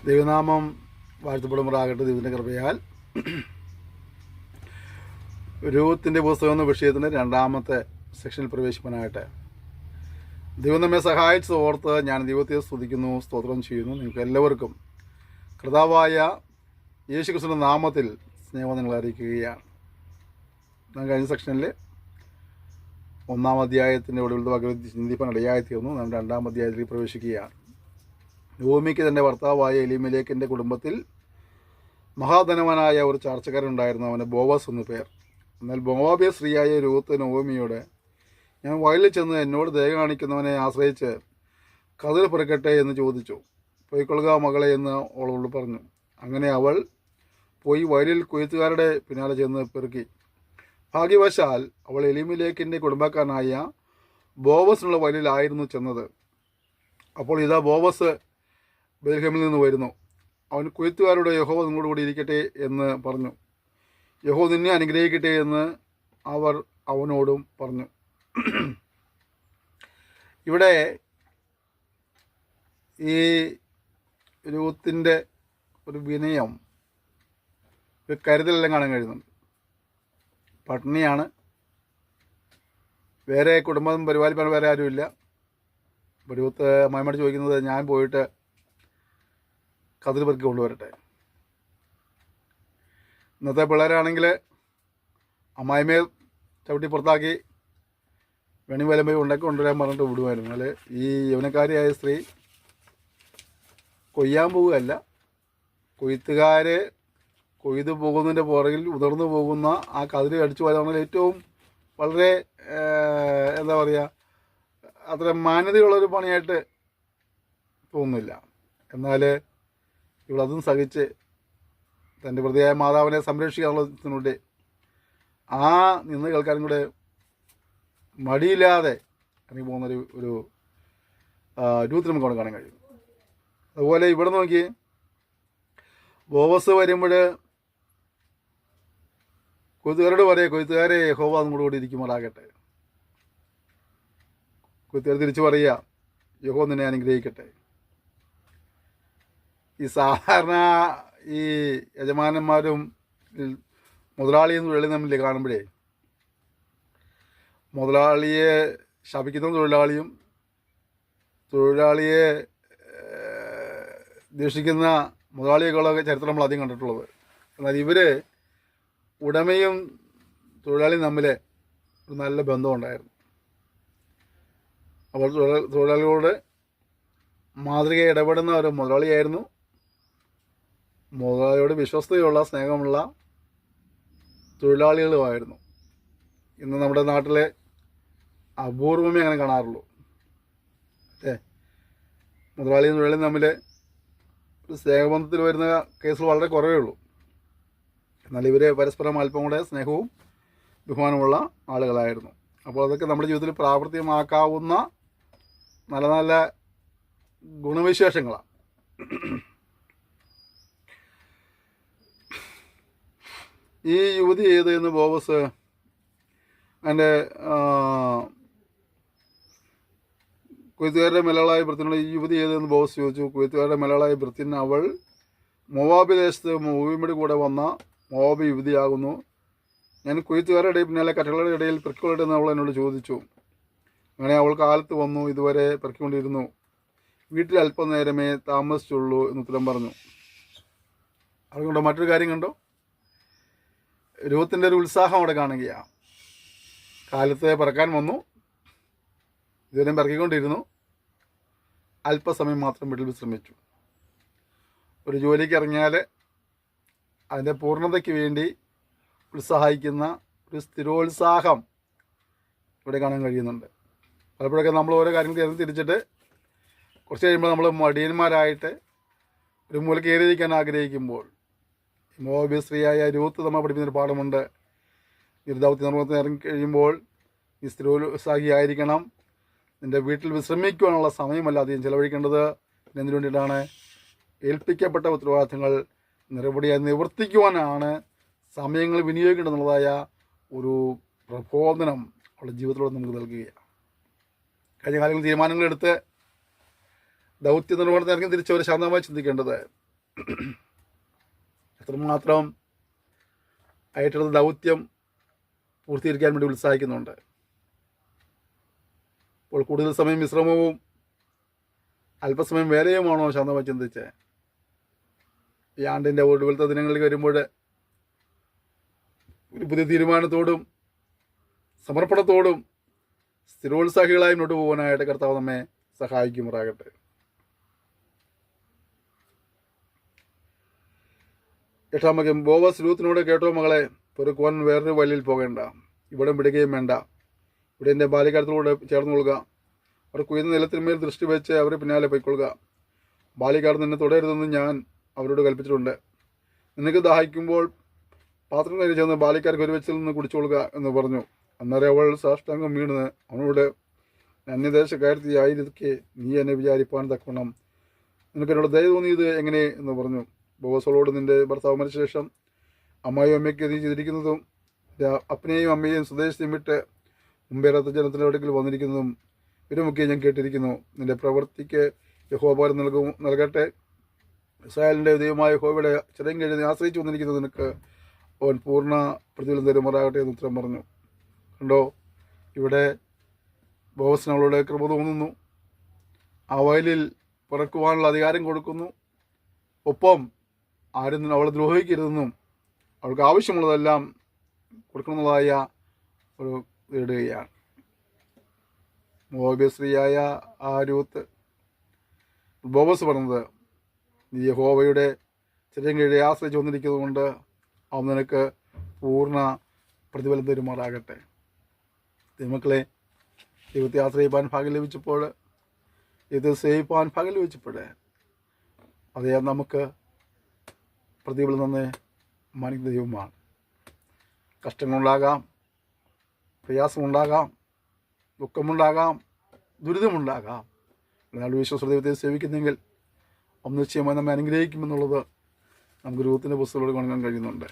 ദൈവനാമം വാഴ്ത്തപ്പെടുമാറാകട്ടെ. ദൈവത്തിൻ്റെ കൃപയാൽ രൂത്തിൻ്റെ പുസ്തകം എന്ന വിഷയത്തിൻ്റെ രണ്ടാമത്തെ സെക്ഷനിൽ പ്രവേശിക്കാനായിട്ട് ദൈവം നമ്മെ സഹായിച്ചത് ഓർത്ത് ഞാൻ ദൈവത്തെ സ്തുതിക്കുന്നു, സ്തോത്രം ചെയ്യുന്നു. നിങ്ങൾക്ക് എല്ലാവർക്കും കർത്താവായ യേശു ക്രിസ്തുവിൻ്റെ നാമത്തിൽ സ്നേഹം നിങ്ങൾ അറിയിക്കുകയാണ്. ഞാൻ കഴിഞ്ഞ സെക്ഷനിൽ 1-ാം അധ്യായത്തിൻ്റെ ഒടുവിലത്തെ ഭാഗത്ത് ചിന്തിപ്പാൻ ഇടയായിത്തീർന്നു. നാം 2-ാം അധ്യായത്തിലേക്ക് പ്രവേശിക്കുകയാണ്. ഭൂമിക്ക് തൻ്റെ ഭർത്താവായ എലീമേലെക്കിൻ്റെ കുടുംബത്തിൽ മഹാധനവാനായ ഒരു ചാർച്ചക്കാരനുണ്ടായിരുന്നു. അവന് ബോവസ് എന്നു പേർ. എന്നാൽ മോവാബ്യ സ്ത്രീയായ രൂത്ത് നൊവോമിയോട്, ഞാൻ വയലിൽ ചെന്ന് എന്നോട് ദയ കാണിക്കുന്നവനെ ആശ്രയിച്ച് കതിർ പെറുക്കട്ടെ എന്ന് ചോദിച്ചു. പോയിക്കൊള്ളുക മകളെ എന്ന് അവളോട് പറഞ്ഞു. അങ്ങനെ അവൾ പോയി വയലിൽ കൊയ്ത്തുകാരുടെ പിന്നാലെ ചെന്ന് പെറുക്കി. ഭാഗ്യവശാൽ അവൾ എലീമേലെക്കിൻ്റെ കുടുംബക്കാരനായ ബോവസിനുള്ള വയലിലായിരുന്നു ചെന്നത്. അപ്പോൾ ഇതാ ബോവസ് ബേത്ലഹേമിൽ നിന്ന് വരുന്നു. അവൻ കൊയ്ത്തുകാരുടെ യഹോവ നിങ്ങളോട് കൂടി ഇരിക്കട്ടെ എന്ന് പറഞ്ഞു. യഹോവ നിന്നെ അനുഗ്രഹിക്കട്ടെ എന്ന് അവർ അവനോടും പറഞ്ഞു. ഇവിടെ ഈ രൂത്തിൻ്റെ ഒരു വിനയം, ഒരു കരുതലെല്ലാം കാണാൻ കഴിയുന്നുണ്ട്. പട്ടിണിയാണ്, വേറെ കുടുംബം പരിപാലിപ്പാൻ വേറെ ആരുമില്ല. രൂത്ത് അമ്മായിയോട് ചോദിക്കുന്നത്, ഞാൻ പോയിട്ട് കതിർ പെറുക്കി കൊണ്ടുവരട്ടെ. ഇന്നത്തെ പിള്ളേരാണെങ്കിൽ അമ്മായിമ്മയെ ചവിട്ടി പുറത്താക്കി വെണിവലമ്പ ഉണ്ടാക്കി കൊണ്ടുവരാൻ പറഞ്ഞിട്ട് വിടുമായിരുന്നു. അല്ലെ, ഈ യൗവനക്കാരിയായ സ്ത്രീ കൊയ്യാൻ പോവുകയല്ല, കൊയ്ത്തുകാർ കൊയ്തു പോകുന്നതിൻ്റെ പുറകിൽ ഉതിർന്നു പോകുന്ന ആ കതിര് അടിച്ചു പോയതാണ് ഏറ്റവും വളരെ എന്താ പറയുക, അത്ര മാന്യതയുള്ളൊരു പണിയായിട്ട് തോന്നുന്നില്ല. എന്നാൽ ഇവളതും സഹിച്ച് തൻ്റെ പ്രതിയായ മാതാവിനെ സംരക്ഷിക്കാനുള്ളതിനൂടെ ആ നിന്ന് കേൾക്കാനും കൂടെ മടിയില്ലാതെ ഇറങ്ങി പോകുന്നൊരു രൂപത്തിൽ നമുക്ക് കാണാൻ കഴിയും. അതുപോലെ ഇവിടെ നോക്കി ബോവസ് വരുമ്പോൾ കൊയ്ത്തുകാരോട് പറയുക, കൊയ്ത്തുകാരെ യഹോവ നമ്മുടെ കൂടി ഇരിക്കുമാറാകട്ടെ. കൊയ്ത്തുകാർ തിരിച്ചു പറയുക, യഹോവ നിന്നെ അനുഗ്രഹിക്കട്ടെ. ഈ സാധാരണ ഈ യജമാനന്മാരും മുതലാളിയും തൊഴിലാളിയും തമ്മിൽ കാണുമ്പോഴേ, മുതലാളിയെ ശപിക്കുന്ന തൊഴിലാളിയും തൊഴിലാളിയെ ദ്വേഷിക്കുന്ന മുതലാളികളൊക്കെ ചരിത്രം നമ്മൾ ആദ്യം കണ്ടിട്ടുള്ളത്. എന്നാൽ ഇവർ ഉടമയും തൊഴിലാളിയും തമ്മിൽ ഒരു നല്ല ബന്ധമുണ്ടായിരുന്നു. അപ്പോൾ തൊഴിലാളികളോട് മാതൃക ഇടപെടുന്ന ഒരു മുതലാളിയായിരുന്നു. മുതലാളിയോട് വിശ്വസ്തയുള്ള സ്നേഹമുള്ള തൊഴിലാളികളുമായിരുന്നു. ഇന്ന് നമ്മുടെ നാട്ടിലെ അപൂർവമേ അങ്ങനെ കാണാറുള്ളൂ. മുതലാളിയും തൊഴിലാളിയും തമ്മിൽ ഒരു സ്നേഹബന്ധത്തിൽ വരുന്ന കേസുകൾ വളരെ കുറവേ ഉള്ളൂ. എന്നാൽ ഇവർ പരസ്പരം അല്പം കൂടെ സ്നേഹവും ബഹുമാനമുള്ള ആളുകളായിരുന്നു. അപ്പോൾ അതൊക്കെ നമ്മുടെ ജീവിതത്തിൽ പ്രാവർത്തികമാക്കാവുന്ന നല്ല നല്ല ഗുണവിശേഷങ്ങളാണ്. ഈ യുവതി ഏത് എന്ന് ബോവസ് എൻ്റെ കൊയ്ത്തുകാരുടെ മലയാളായ ഭൃത്തിനുള്ള ഈ യുവതി ഏതെന്ന് ബോവസ് ചോദിച്ചു. കൊയ്ത്തുകാരുടെ മലയാളായ ഭൃത്തിന്, അവൾ മോവാബ് ദേശത്ത് മോവിയുടെ കൂടെ വന്ന മോവാബ് യുവതിയാകുന്നു. ഞാൻ കൊയ്ത്തുകാരുടെ ഇടയിൽ പിന്നാലെ കറ്റകളുടെ ഇടയിൽ പെറുക്കിക്കൊള്ളട്ടെ എന്ന് അവൾ എന്നോട് ചോദിച്ചു. അങ്ങനെ അവൾ കാലത്ത് വന്നു, ഇതുവരെ പെറുക്കിക്കൊണ്ടിരുന്നു. വീട്ടിൽ അല്പം നേരമേ താമസിച്ചുള്ളൂ എന്ന് ഉത്തരം പറഞ്ഞു. അതുകൊണ്ട് മറ്റൊരു കാര്യം കണ്ടോ, രൂത്തിൻ്റെ ഒരു ഉത്സാഹം അവിടെ കാണുകയാണ്. കാലത്ത് പറക്കാൻ വന്നു, ഇതുവരെ പറക്കിക്കൊണ്ടിരുന്നു, അല്പസമയം മാത്രം വീട്ടിൽ വിശ്രമിച്ചു. ഒരു ജോലിക്ക് ഇറങ്ങിയാൽ അതിൻ്റെ പൂർണ്ണതയ്ക്ക് വേണ്ടി ഉത്സാഹിക്കുന്ന ഒരു സ്ഥിരോത്സാഹം ഇവിടെ കാണാൻ കഴിയുന്നുണ്ട്. പലപ്പോഴൊക്കെ നമ്മൾ ഓരോ കാര്യങ്ങൾ തിരിച്ചിട്ട് കുറച്ച് കഴിയുമ്പോൾ നമ്മൾ മടിയന്മാരായിട്ട് ഒരു മൂല കയറിയിരിക്കാൻ ആഗ്രഹിക്കുമ്പോൾ, മോവാബ്യ സ്ത്രീയായ രൂത്ത് നമ്മൾ പഠിപ്പിക്കുന്നൊരു പാഠമുണ്ട്. ദൗത്യ നിർവഹണത്തിന് ഇറങ്ങിക്കഴിയുമ്പോൾ ഈ സ്ഥിരോത്സാഹിയായിരിക്കണം. നിൻ്റെ വീട്ടിൽ വിശ്രമിക്കുവാനുള്ള സമയമല്ല അധികം ചിലവഴിക്കേണ്ടത്. എന്തിനു വേണ്ടിയിട്ടാണ്? ഏൽപ്പിക്കപ്പെട്ട ഉത്തരവാദിത്തങ്ങൾ നിറപടിയായി നിവർത്തിക്കുവാനാണ് സമയങ്ങൾ വിനിയോഗിക്കേണ്ടതെന്നുള്ളതായ ഒരു പ്രബോധനം അവളുടെ ജീവിതത്തിലൂടെ നമുക്ക് നൽകുകയാണ്. കഴിഞ്ഞ കാലങ്ങളിൽ തീരുമാനങ്ങളെടുത്ത് ദൗത്യ നിർവഹണത്തിന് ഇറങ്ങി തിരിച്ചവർ ശാന്തമായി ചിന്തിക്കേണ്ടത് എത്രമാത്രം ഏറ്റെടുത്ത ദൗത്യം പൂർത്തീകരിക്കാൻ വേണ്ടി ഉത്സാഹിക്കുന്നുണ്ട്. അപ്പോൾ കൂടുതൽ സമയം വിശ്രമവും അല്പസമയം വേലയുമാണോ ശാന്തമായി ചിന്തിച്ച് ഈ ആണ്ടിൻ്റെ ഒടുവിലത്തെ ദിനങ്ങളിൽ വരുമ്പോൾ ഒരു പുതിയ തീരുമാനത്തോടും സമർപ്പണത്തോടും സ്ഥിരോത്സാഹികളായി മുന്നോട്ട് പോകാനായിട്ട് കർത്താവ് നമ്മെ സഹായിക്കുമാറാകട്ടെ. എട്ടാം വാക്യം, ബോവസ് രൂത്തിനോട്, കേട്ടോ മകളെ, പൊറുക്കുവാൻ വേറൊരു വഴിയിൽ പോകേണ്ട, ഇവിടെ വിടുകയും വേണ്ട. ഇവിടെ എൻ്റെ ബാല്യക്കാരത്തിലൂടെ ചേർന്ന് കൊള്ളുക. അവർ കുയ്യുന്ന നിലത്തിന്മേൽ ദൃഷ്ടി വെച്ച് അവരെ പിന്നാലെ പൊയ്ക്കൊള്ളുക. ബാല്യക്കാർ നിന്നെ തുടരുതെന്ന് ഞാൻ അവരോട് കൽപ്പിച്ചിട്ടുണ്ട്. നിനക്ക് ദാഹിക്കുമ്പോൾ പാത്രം കയറി ചെന്ന് ബാല്യക്കാർക്ക് ഒരു വെച്ചിൽ നിന്ന് കുടിച്ചുകൊള്ളുക എന്ന് പറഞ്ഞു. അന്നേരം അവൾ സാഷ്ടാംഗം വീണ് അവനോട്, അന്യദേശക്കാരത്തിയായിരിക്കെ നീ എന്നെ വിചാരിപ്പാൻ തക്കവണ്ണം നിനക്ക് എന്നോട് ദയ തോന്നിയത് എങ്ങനെ എന്ന് പറഞ്ഞു. ബോവസോളോട്, നിന്റെ ഭർത്താവ് മരിച്ച ശേഷം അമ്മായും അമ്മയ്ക്ക് നീ ചെയ്തിരിക്കുന്നതും അപ്പനെയും അമ്മയെയും സ്വദേശത്തെയും വിട്ട് മുമ്പേറാത്ത ജനത്തിൻ്റെ അടുക്കൽ വന്നിരിക്കുന്നതും ഇവരുമൊക്കെ ഞാൻ കേട്ടിരിക്കുന്നു. നിന്റെ പ്രവൃത്തിക്ക് യഹോവ നൽകട്ടെ. ഇസ്രായേലിൻ്റെ ദൈവമായ യഹോവയുടെ ചിറയും കഴിഞ്ഞ് ആശ്രയിച്ചു വന്നിരിക്കുന്നത് നിനക്ക് അവൻ പൂർണ്ണ പ്രതിഫലം തരുമാറാകട്ടെ എന്ന് ഉത്തരം പറഞ്ഞു. കണ്ടോ, ഇവിടെ ബോവസിന് അവളുടെ കൃപ തോന്നുന്നു. ആ വയലിൽ പിറക്കുവാനുള്ള അധികാരം കൊടുക്കുന്നു. ഒപ്പം ആരും അവളെ ദ്രോഹിക്കരുതെന്നും അവൾക്ക് ആവശ്യമുള്ളതെല്ലാം കൊടുക്കണമെന്നതായ ഒരു ഇടുകയാണ്. മോവാബ്യ സ്ത്രീയായ ആ രൂത്ത് ബോവസ് പറഞ്ഞത്, നീ യഹോവയുടെ ചിറയും കീഴെ ആശ്രയിച്ച് വന്നിരിക്കുന്നത് കൊണ്ട് അവൻ നിനക്ക് പൂർണ്ണ പ്രതിഫലം തരുമാറാകട്ടെ. ദൈവമക്കളെ, ദൈവത്തെ ആശ്രയിപ്പാൻ ഭാഗ്യം ലഭിച്ചപ്പോൾ, ഇത് സേവിപ്പാൻ ഭാഗ്യം ലഭിച്ചപ്പോൾ അതേ നമുക്ക് പ്രതിഫലം തന്നെ മാനിക്കുന്ന ദൈവമാണ്. കഷ്ടങ്ങളുണ്ടാകാം, പ്രയാസമുണ്ടാകാം, ദുഃഖമുണ്ടാകാം, ദുരിതമുണ്ടാകാം. എന്നാൽ വിശ്വാസ ദൈവത്തെ സേവിക്കുന്നെങ്കിൽ ഒന്ന് നിശ്ചയമായി നമ്മെ അനുഗ്രഹിക്കുമെന്നുള്ളത് നമുക്ക് രൂപത്തിൻ്റെ പുസ്തകത്തോട് കാണാൻ കഴിയുന്നുണ്ട്.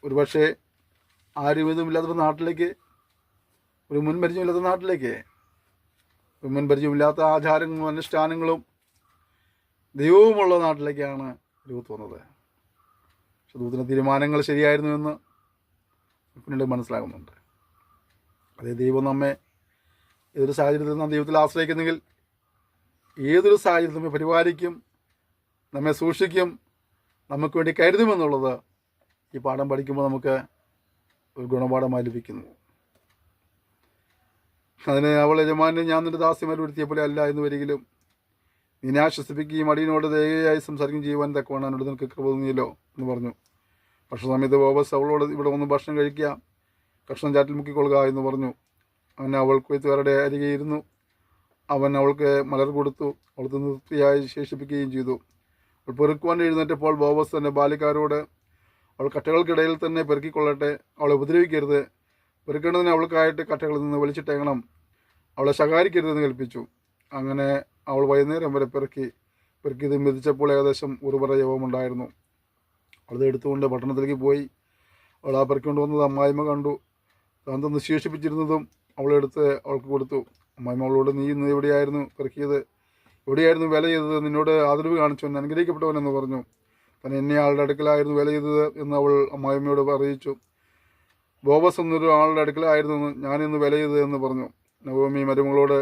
ഒരുപക്ഷെ ആരും ഇതുമില്ലാത്തൊരു നാട്ടിലേക്ക്, ഒരു മുൻപരിചയമില്ലാത്ത നാട്ടിലേക്ക്, ഒരു മുൻപരിചയമില്ലാത്ത ആചാരങ്ങളും അനുഷ്ഠാനങ്ങളും ദൈവവുമുള്ള നാട്ടിലേക്കാണ് രൂത്ത് വന്നത്. പക്ഷെ രൂത്തിൻ്റെ തീരുമാനങ്ങൾ ശരിയായിരുന്നു എന്ന് പിന്നീട് മനസ്സിലാകുന്നുണ്ട്. അതേ ദൈവം നമ്മെ ഏതൊരു സാഹചര്യത്തിൽ നാം ദൈവത്തിൽ ആശ്രയിക്കുന്നെങ്കിൽ ഏതൊരു സാഹചര്യത്തിൽ നമ്മെ പരിപാലിക്കും, നമ്മെ സൂക്ഷിക്കും, നമുക്ക് വേണ്ടി കരുതുമെന്നുള്ളത് ഈ പാഠം പഠിക്കുമ്പോൾ നമുക്ക് ഒരു ഗുണപാഠമായി ലഭിക്കുന്നു. അതിന് അവൾ യജമാനെ, ഞാൻ നിന്റെ ദാസ്യമാർ വരുത്തിയ പോലെ അല്ല എന്ന് വരികിലും നിന്നെ ആശ്വസിപ്പിക്കുകയും അടിയനോട് ദയയായി സംസാരിക്കുകയും ചെയ്യുവാൻ തക്കവണ്ണം എന്നോട് നിനക്ക് കൃപ തോന്നിയല്ലോ എന്ന് പറഞ്ഞു. ഭക്ഷണ സമയത്ത് ബോവസ് അവളോട്, ഇവിടെ ഒന്ന് ഭക്ഷണം കഴിക്കുക, കഷ്ണം ചാറ്റിൽ മുക്കിക്കൊള്ളുക എന്ന് പറഞ്ഞു. അവൻ അവൾ കൊയ്ത്തുകാരുടെ അരികെ ഇരുന്നു. അവൻ അവൾക്ക് മലർ കൊടുത്തു. അവൾ തൃപ്തിയായി ശേഷിപ്പിക്കുകയും ചെയ്തു. അവൾ പെറുക്കുവാൻ എഴുന്നേറ്റപ്പോൾ ബോവസ് തൻ്റെ ബാല്യക്കാരോട്, അവൾ കട്ടകൾക്കിടയിൽ തന്നെ പെറുക്കിക്കൊള്ളട്ടെ, അവളെ ഉപദ്രവിക്കരുത്, പെറുക്കേണ്ടതിന് അവൾക്കായിട്ട് കട്ടകളിൽ നിന്ന് വലിച്ചിട്ടേക്കണം, അവളെ ശകാരിക്കരുതെന്ന് കൽപ്പിച്ചു. അങ്ങനെ അവൾ വൈകുന്നേരം വരെ പെറുക്കിയത് മെതിച്ചപ്പോൾ ഏകദേശം ഒരു പറ യവമുണ്ടായിരുന്നു. അവളത് എടുത്തുകൊണ്ട് പട്ടണത്തിലേക്ക് പോയി. അവൾ ആ പെറുക്കിക്കൊണ്ട് വന്നത് അമ്മായിമ്മ കണ്ടു. താൻ തന്ന് ശേഷിപ്പിച്ചിരുന്നതും അവളെടുത്ത് അവൾക്ക് കൊടുത്തു. അമ്മായിമ്മ അവളോട്, നീ ഇന്ന് എവിടെയായിരുന്നു പെറുക്കിയത്, എവിടെയായിരുന്നു വില ചെയ്തത്, നിന്നോട് ആദരവ് കാണിച്ചു അനുഗ്രഹിക്കപ്പെട്ടവനെന്ന് പറഞ്ഞു. താൻ എന്നെ ആളുടെ അടുക്കലായിരുന്നു വില ചെയ്തത് എന്ന് അവൾ അമ്മായിമ്മയോട് അറിയിച്ചു. ബോവസ് എന്നൊരു ആളുടെ അടുക്കലായിരുന്നു ഞാനിന്ന് വില ചെയ്തത് എന്ന് പറഞ്ഞു. നവോമി മരുമകളോട്,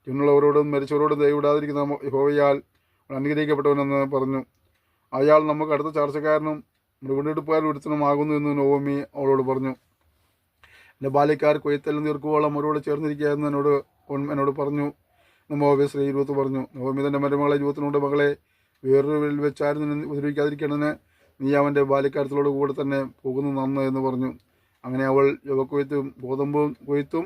ഇന്നുള്ളവരോടും മരിച്ചവരോടും ദയവിടാതിരിക്കുന്ന യഹോവയാൽ അനുഗ്രഹിക്കപ്പെട്ടവനെന്ന് പറഞ്ഞു. അയാൾ നമുക്ക് അടുത്ത ചാർച്ചക്കാരനും മൃഗെടുപ്പുകാരും ഒരുത്തനുമാകുന്നു എന്ന് നവോമി അവളോട് പറഞ്ഞു. എൻ്റെ ബാല്യക്കാർ കൊയ്ത്തെല്ലാം തീർക്കുവോളം അവരോട് ചേർന്നിരിക്കുകയെന്ന് എന്നോട് പറഞ്ഞു. മോവാബ്യ സ്ത്രീ രൂത്ത് പറഞ്ഞു. നവോമി തൻ്റെ മരുമകളെ രൂത്തിനോട്, മകളെ, വേറൊരു വെച്ചാരും ഉപദ്രവിക്കാതിരിക്കണതിന് നീ അവൻ്റെ ബാല്യക്കാരത്തിലോട് കൂടെ തന്നെ പോകുന്നു നന്ന് എന്ന് പറഞ്ഞു. അങ്ങനെ അവൾ യുവക്കൊയ്ത്തും ഗോതമ്പും കൊയ്ത്തും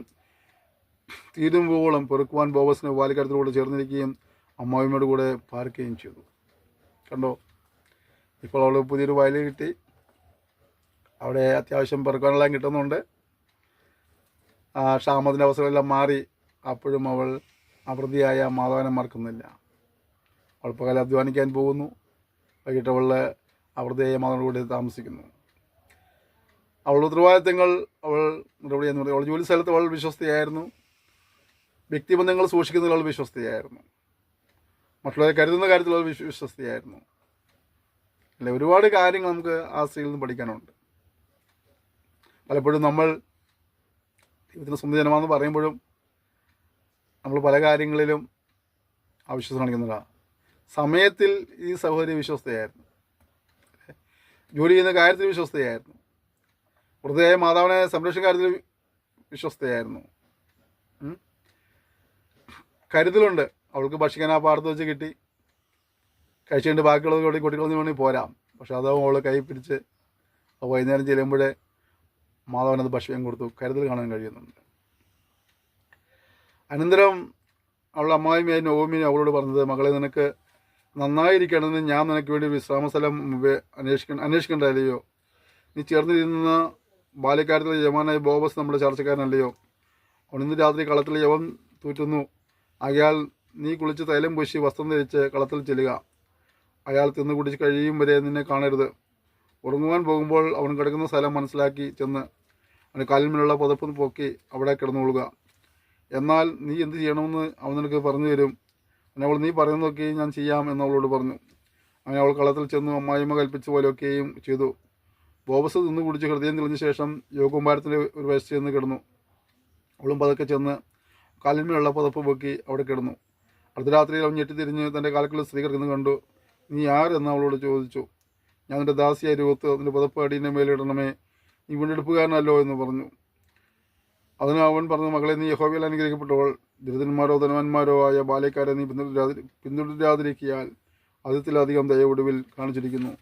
തീരുമ്പോളം പെറുക്കുവാൻ ബോവസിന് ബാല്യക്കാരത്തിലൂടെ ചേർന്നിരിക്കുകയും അമ്മാവിമ്മയുടെ കൂടെ പാർക്കുകയും ചെയ്തു. കണ്ടോ, ഇപ്പോൾ അവൾ പുതിയൊരു വയൽ കിട്ടി. അവിടെ അത്യാവശ്യം പെറുക്കാനെല്ലാം കിട്ടുന്നുണ്ട്. ക്ഷാമത്തിൻ്റെ അവസരമെല്ലാം മാറി. അപ്പോഴും അവൾ അപ്രതിയായ മാധവനെ മറക്കുന്നില്ല. അവൾ പകൽ അധ്വാനിക്കാൻ പോകുന്നു, വൈകിട്ട് അവളുടെ അപ്രതിയായ മാധവനോട് കൂടി താമസിക്കുന്നു. അവളുടെ ഉത്തരവാദിത്തങ്ങൾ അവൾ മറുപടിയെന്ന് പറയും. അവൾ ജോലി സ്ഥലത്ത് അവൾ വിശ്വസ്തയായിരുന്നു. വ്യക്തിബന്ധങ്ങൾ സൂക്ഷിക്കുന്നതിൽ അവൾ വിശ്വസ്തയായിരുന്നു. മറ്റുള്ളവരെ കരുതുന്ന കാര്യത്തിൽ അവൾ വിശ്വസ്തയായിരുന്നു. അല്ലെ? ഒരുപാട് കാര്യങ്ങൾ നമുക്ക് ആ സ്ത്രീയിൽ നിന്ന് പഠിക്കാനുണ്ട്. പലപ്പോഴും നമ്മൾ ദൈവത്തിന് സ്വന്തം ജനമാണെന്ന് പറയുമ്പോഴും നമ്മൾ പല കാര്യങ്ങളിലും അവിശ്വസം കാണിക്കുന്നതാണ്. സമയത്തിൽ ഈ സഹോദരി വിശ്വസ്തയായിരുന്നു, ജോലി ചെയ്യുന്ന കാര്യത്തിൽ വിശ്വസ്തയായിരുന്നു, വൃദ്ധയായ മാതാവിനെ സംരക്ഷിക്കുന്ന കാര്യത്തിൽ വിശ്വസ്തയായിരുന്നു. കരുതലുണ്ട്. അവൾക്ക് ഭക്ഷിക്കാൻ ആ പാടത്ത് വെച്ച് കിട്ടി, കഴിച്ചുകൊണ്ട് ബാക്കിയുള്ളത് കൂടി കുട്ടികളൊന്നും വേണമെങ്കിൽ പോരാം. പക്ഷെ അതാവും അവൾ കൈ പിടിച്ച് വൈകുന്നേരം ചെല്ലുമ്പോഴേ മാധവനത് ഭക്ഷ്യം കൊടുത്തു. കരുതൽ കാണാൻ കഴിയുന്നുണ്ട്. അനന്തരം അവളുടെ അമ്മായിമ്മയായ നവോമി അവളോട് പറഞ്ഞത്, മകളെ, നിനക്ക് നന്നായിരിക്കണമെന്ന് ഞാൻ നിനക്ക് വേണ്ടി വിശ്രാമ സ്ഥലം അന്വേഷിക്കേണ്ടതല്ലയോ? നീ ചേർന്നിരുന്ന ബാല്യക്കാരത്തിലെ യജമാനായ ബോബസ് നമ്മുടെ ചർച്ചക്കാരനല്ലയോ? അവൻ ഇന്ന് രാത്രി കളത്തിൽ യവൻ തൂറ്റുന്നു. അയാൾ നീ കുളിച്ച് തൈലം പൂശി വസ്ത്രം ധരിച്ച് കളത്തിൽ ചെല്ലുക. അയാൾ തിന്ന് കുടിച്ച് കഴിയും വരെ നിന്നെ കാണരുത്. ഉറങ്ങുവാൻ പോകുമ്പോൾ അവൻ കിടക്കുന്ന സ്ഥലം മനസ്സിലാക്കി ചെന്ന് അവന് കാലിന്മേലുള്ള പുതപ്പ് പൊക്കി അവിടെ കിടന്നുകൊള്ളുക. എന്നാൽ നീ എന്ത് ചെയ്യണമെന്ന് അവൻ നിനക്ക് പറഞ്ഞു തരും. അവൾ നീ പറയുന്നതൊക്കെ ഞാൻ ചെയ്യാം എന്നവളോട് പറഞ്ഞു. അങ്ങനെ അവൾ കളത്തിൽ ചെന്നു അമ്മായിമ്മ കൽപ്പിച്ച പോലെയൊക്കെയും ചെയ്തു. ബോബസ് തിന്നു കുടിച്ച് ഹൃദയം തെളിഞ്ഞ ശേഷം യോഗകുമാരത്തിൻ്റെ ഒരു വശത്ത് ചെന്ന് കിടന്നു. അവളും പതുക്കെ ചെന്ന് കാലിന്മേലുള്ള പുതപ്പ് പൊക്കി അവിടെ കിടന്നു. അർദ്ധരാത്രിയിൽ അവൻ ഞെട്ടിത്തിരിഞ്ഞ് തൻ്റെ കാൽക്കുള്ള സ്ത്രീ കിടക്കുന്നു കണ്ടു. നീ ആരെന്ന് അവളോട് ചോദിച്ചു. ഞാൻ നിൻ്റെ ദാസിയായ രൂപത്ത് നിൻ്റെ പുതപ്പ് അടീൻ്റെ മേലിടണമേ, നീ വീണ്ടെടുപ്പുകാരനല്ലോ എന്ന് പറഞ്ഞു. അതിന് അവൻ പറഞ്ഞു, മകളെ, നീ യഹോവയാൽ അനുഗ്രഹിക്കപ്പെട്ടവൾ. ദരിദ്രന്മാരോ ധനവാന്മാരോ ആയ ബാല്യക്കാരെ നീ പിന്തുടരാതിരിക്കിയാൽ അതിലധികം ദയവൊടുവിൽ കാണിച്ചിരിക്കുന്നു.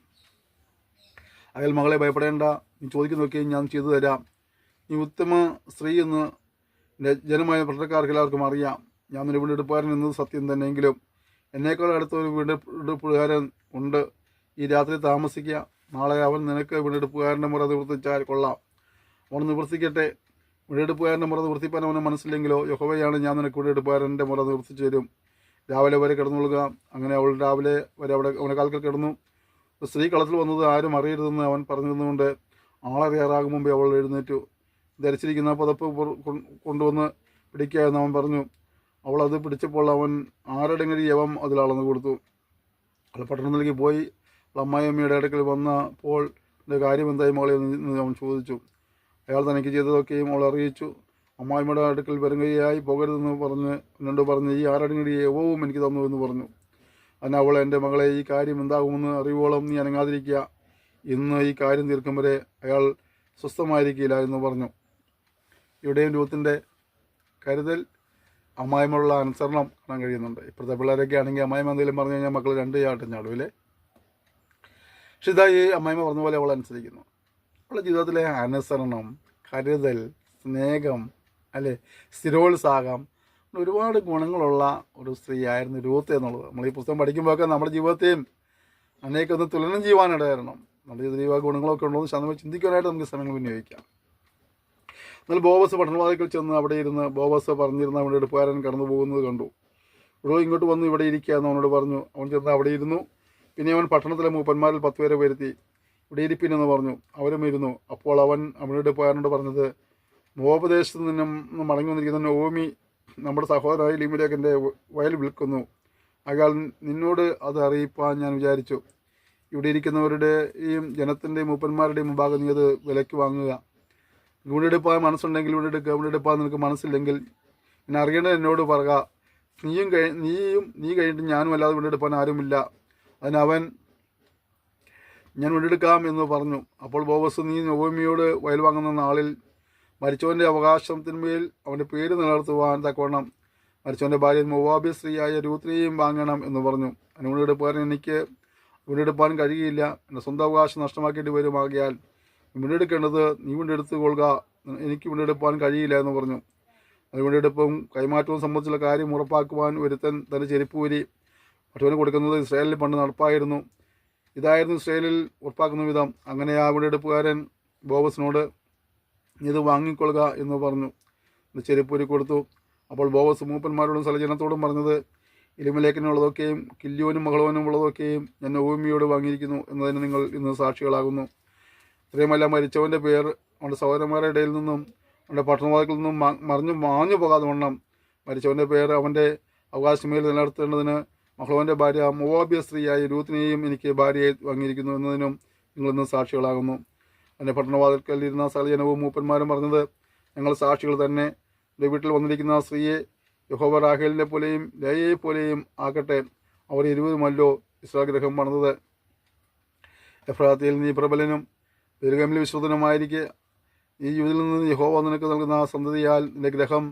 അയാൾ, മകളെ, ഭയപ്പെടേണ്ട, നീ ചോദിക്കുന്നതൊക്കെയും ഞാൻ ചെയ്തു തരാം. നീ ഉത്തമ സ്ത്രീ എന്ന് ജനമായ പട്ടണക്കാർക്ക് എല്ലാവർക്കും അറിയാം. ഞാൻ നിന്റെ വീണ്ടെടുപ്പുകാരൻ എന്നത് സത്യം തന്നെയെങ്കിലും എന്നേക്കാൾ അടുത്തൊരു വീണ്ടെടുപ്പുകാരൻ ഉണ്ട്. ഈ രാത്രി താമസിക്കുക. നാളെ അവൻ നിനക്ക് വീണ്ടെടുപ്പുകാരൻ്റെ മുറ നിവർത്തിച്ചാൽ കൊള്ളാം. അവൻ നിവർത്തിക്കട്ടെ. വീണ്ടെടുപ്പുകാരൻ്റെ മുറ നിവർത്തിപ്പാൻ അവന് മനസ്സില്ലെങ്കിലോ യഹോവയാണ് ഞാൻ നിനക്ക് വീണ്ടെടുപ്പുകാരൻ്റെ മുറ നിവർത്തിച്ചു തരും. രാവിലെ വരെ കിടന്നുകൊള്ളുക. അങ്ങനെ അവൾ രാവിലെ വരെ അവിടെ അവൻ്റെ കാൽക്കൽ കിടന്നു. സ്ത്രീ കളത്തിൽ വന്നത് ആരും അറിയരുതെന്ന് അവൻ പറഞ്ഞിരുന്നുകൊണ്ട് ആളറിയാറാകും മുമ്പേ അവൾ എഴുന്നേറ്റു. ധരിച്ചിരിക്കുന്ന പുതപ്പ് കൊണ്ടുവന്ന് പിടിക്കുക എന്ന് അവൻ പറഞ്ഞു. അവൾ അത് പിടിച്ചപ്പോൾ അവൻ ആരുടെങ്കിലും യവം അതിൽ അളന്നു കൊടുത്തു. അവൾ പട്ടണത്തിലേക്ക് പോയി അമ്മായിയമ്മയുടെ അടുക്കൽ വന്നപ്പോൾ എൻ്റെ കാര്യം എന്തായി മകളെ എന്ന് അവൻ ചോദിച്ചു. അയാൾ തനിക്ക് ചെയ്തതൊക്കെയും അവൾ അറിയിച്ചു. അമ്മായിമ്മയുടെ അടുക്കൽ വരുകയായി പോകരുതെന്ന് പറഞ്ഞ് ഈ ആരുടെങ്കിലും യവവും എനിക്ക് തന്നു എന്ന് പറഞ്ഞു. അതിന് അവൾ, എൻ്റെ മകളെ, ഈ കാര്യം എന്താകുമെന്ന് അറിവോളം നീ അനങ്ങാതിരിക്കുക. ഇന്ന് ഈ കാര്യം തീർക്കും വരെ അയാൾ സ്വസ്ഥമായിരിക്കില്ല എന്ന് പറഞ്ഞു. ഇവിടെയും രൂത്തിൻ്റെ കരുതൽ, അമ്മായിമുള്ള അനുസരണം കാണാൻ കഴിയുന്നുണ്ട്. ഇപ്പോഴത്തെ പിള്ളേരൊക്കെ ആണെങ്കിൽ അമ്മായിമ്മ എന്തെങ്കിലും പറഞ്ഞു കഴിഞ്ഞാൽ മക്കൾ രണ്ട് ചാട്ടം ചാടുവില്ലേ. പക്ഷെ ഇതാ ഈ അമ്മായിമ്മ പറഞ്ഞ പോലെ അവൾ അനുസരിക്കുന്നു. അവളുടെ ജീവിതത്തിലെ അനുസരണം, കരുതൽ, സ്നേഹം, അല്ലേ, സ്ഥിരോത്സാഹം, ഒരുപാട് ഗുണങ്ങളുള്ള ഒരു സ്ത്രീ ആയിരുന്നു രൂത്ത് എന്നുള്ളത്. നമ്മൾ ഈ പുസ്തകം പഠിക്കുമ്പോഴൊക്കെ നമ്മുടെ ജീവിതത്തെയും അതിനെയൊക്കെ തുലനം ചെയ്യുവാനിടയായിരുന്നു. നമ്മുടെ ജീവിതത്തിൽ ഗുണങ്ങളൊക്കെ ഉണ്ടോ എന്ന് ശതമാനം ചിന്തിക്കാനായിട്ട് നമുക്ക് സമയങ്ങൾ വിനിയോഗിക്കാം. എന്നാൽ ബോബസ് പട്ടണവാതിക്കൽ ചെന്ന് അവിടെ ഇരുന്ന് ബോബസ് പറഞ്ഞിരുന്ന അവൻ്റെ എടുപ്പുകാരൻ കടന്നു പോകുന്നത് കണ്ടു. ഇവിടെ ഇങ്ങോട്ട് വന്ന് ഇവിടെ ഇരിക്കുക എന്ന് അവനോട് പറഞ്ഞു. അവൻ ചെന്ന് അവിടെ ഇരുന്നു. പിന്നെ അവൻ പട്ടണത്തിലെ മൂപ്പന്മാരിൽ 10 പേരെ വരുത്തി ഇവിടെ ഇരിപ്പിനെന്ന് പറഞ്ഞു. അവരും ഇരുന്നു. അപ്പോൾ അവൻ അവൻ്റെ എടുപ്പുകാരനോട് പറഞ്ഞത്, മോപദേശത്ത് നിന്നും മടങ്ങി വന്നിരിക്കുന്ന നവോമി നമ്മുടെ സഹോദരനായ ലിമിലേക്കിൻ്റെ വയൽ വിൽക്കുന്നു. അയാൾ നിന്നോട് അത് അറിയിപ്പാൻ ഞാൻ വിചാരിച്ചു. ഇവിടെ ഇരിക്കുന്നവരുടെയും ജനത്തിൻ്റെയും മൂപ്പന്മാരുടെയും മുമ്പാകെ നീ അത് വിലയ്ക്ക് വാങ്ങുക. വീണ്ടെടുപ്പാൻ മനസ്സുണ്ടെങ്കിൽ വീണ്ടെടുക്കുക. വീണ്ടെടുപ്പാൻ നിനക്ക് മനസ്സില്ലെങ്കിൽ എന്നെ അറിയേണ്ടത് എന്നോട് പറയുക. നീ കഴിഞ്ഞിട്ട് ഞാനും അല്ലാതെ വീണ്ടെടുപ്പാൻ ആരുമില്ല. അതിനവൻ, ഞാൻ വീണ്ടെടുക്കാം എന്ന് പറഞ്ഞു. അപ്പോൾ ബോബസ്, നീ നവോമിയോട് വയൽ വാങ്ങുന്ന നാളിൽ മരിച്ചവൻ്റെ അവകാശത്തിന്മേൽ അവൻ്റെ പേര് നിലനിർത്തുവാൻ തക്കവണ്ണം മരിച്ചവൻ്റെ ഭാര്യ മോവാബി സ്ത്രീയായ രൂത്തിനെയും വാങ്ങണം എന്ന് പറഞ്ഞു. അതിന് വീണ്ടെടുപ്പുകാരൻ, എനിക്ക് വീണ്ടെടുപ്പാൻ കഴിയില്ല, എൻ്റെ സ്വന്തം അവകാശം നഷ്ടമാക്കേണ്ടി വരുമാകിയാൽ വീണ്ടെടുക്കേണ്ടത് നീ വീണ്ടെടുത്ത് കൊള്ളുക, എനിക്ക് വീണ്ടെടുപ്പാൻ കഴിയില്ല എന്ന് പറഞ്ഞു. അത് വീണ്ടെടുപ്പും കൈമാറ്റവും സംബന്ധിച്ചുള്ള കാര്യം ഉറപ്പാക്കുവാൻ ഒരുത്തൻ തൻ്റെ ചെരുപ്പ് ഊരി മറ്റവന് കൊടുക്കുന്നത് ഇസ്രായേലിൽ പണ്ട് നടപ്പായിരുന്നു. ഇതായിരുന്നു ഇസ്രായേലിൽ ഉറപ്പാക്കുന്ന വിധം. അങ്ങനെ ആ വീണ്ടെടുപ്പുകാരൻ ബോബസിനോട്, നീ ഇത് വാങ്ങിക്കൊള്ളുക എന്ന് പറഞ്ഞു. ചെരുപ്പൂരി കൊടുത്തു. അപ്പോൾ ബോബസ് മൂപ്പന്മാരോടും സ്ഥലജനത്തോടും പറഞ്ഞത്, എലിമലേക്കിനുള്ളതൊക്കെയും കില്യോനും മകളോനും ഉള്ളതൊക്കെയും ഞാൻ നവോമിയോട് വാങ്ങിയിരിക്കുന്നു എന്നതിന് നിങ്ങൾ ഇന്ന് സാക്ഷികളാകുന്നു. ഇത്രയുമല്ല, മരിച്ചവൻ്റെ പേർ അവൻ്റെ സഹോദരന്മാരുടെ ഇടയിൽ നിന്നും അവൻ്റെ പട്ടണവാതിൽ നിന്നും മാഞ്ഞു പോകാതെ വണ്ണം മരിച്ചവൻ്റെ പേർ അവൻ്റെ അവകാശമേൽ നിലനിർത്തേണ്ടതിന് മഹ്ലോന്റെ ഭാര്യ മോവാബ്യ സ്ത്രീയായ രൂത്തിനെയും എനിക്ക് ഭാര്യയായി വാങ്ങിയിരിക്കുന്നു എന്നതിനും നിങ്ങളിന്ന് സാക്ഷികളാകുന്നു. എൻ്റെ പട്ടണവാതിൽക്കലിരുന്ന സകലജനവും മൂപ്പന്മാരും പറഞ്ഞത്, ഞങ്ങൾ സാക്ഷികൾ തന്നെ. എൻ്റെ വീട്ടിൽ വന്നിരിക്കുന്ന സ്ത്രീയെ യഹോവ റാഹേലിനെ പോലെയും ലേയയെ പോലെയും ആക്കട്ടെ. അവർ ഇരുവരുമല്ലോ ഇസ്രായേൽ ഗൃഹം പണിതത്. എഫ്രാത്തിയിൽ നീ പ്രബലനും ദീർഘമിൽ വിശ്രുതനുമായിരിക്കെ ഈ യുവതിൽ നിന്ന് യഹോവ നിനക്ക് നൽകുന്ന സന്തതിയാൽ നിന്റെ ഗ്രഹം